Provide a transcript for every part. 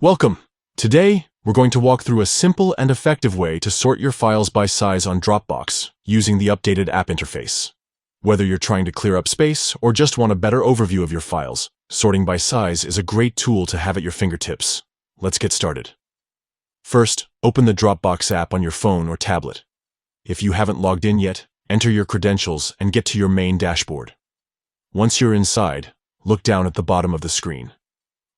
Welcome! Today, we're going to walk through a simple and effective way to sort your files by size on Dropbox using the updated app interface. Whether you're trying to clear up space or just want a better overview of your files, sorting by size is a great tool to have at your fingertips. Let's get started. First, open the Dropbox app on your phone or tablet. If you haven't logged in yet, enter your credentials and get to your main dashboard. Once you're inside, look down at the bottom of the screen.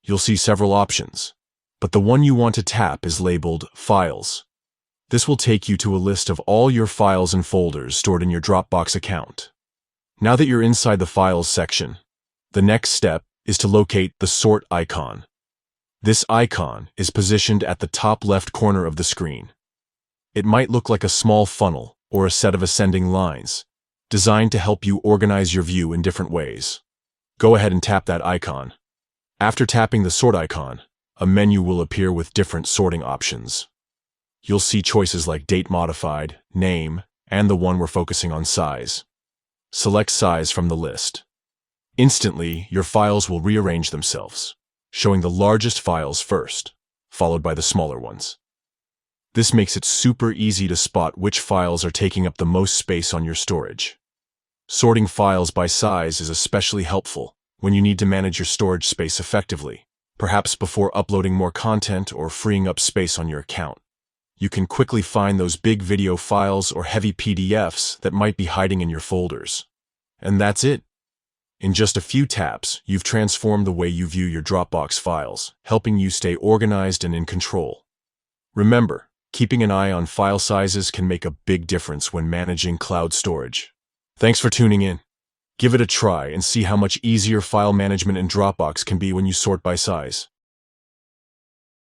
You'll see several options, but the one you want to tap is labeled Files. This will take you to a list of all your files and folders stored in your Dropbox account. Now that you're inside the Files section, the next step is to locate the Sort icon. This icon is positioned at the top left corner of the screen. It might look like a small funnel or a set of ascending lines, designed to help you organize your view in different ways. Go ahead and tap that icon. After tapping the Sort icon, a menu will appear with different sorting options. You'll see choices like Date Modified, Name, and the one we're focusing on, Size. Select Size from the list. Instantly, your files will rearrange themselves, showing the largest files first, followed by the smaller ones. This makes it super easy to spot which files are taking up the most space on your storage. Sorting files by size is especially helpful when you need to manage your storage space effectively, perhaps before uploading more content or freeing up space on your account. You can quickly find those big video files or heavy PDFs that might be hiding in your folders. And that's it. In just a few taps, you've transformed the way you view your Dropbox files, helping you stay organized and in control. Remember, keeping an eye on file sizes can make a big difference when managing cloud storage. Thanks for tuning in. Give it a try and see how much easier file management in Dropbox can be when you sort by size.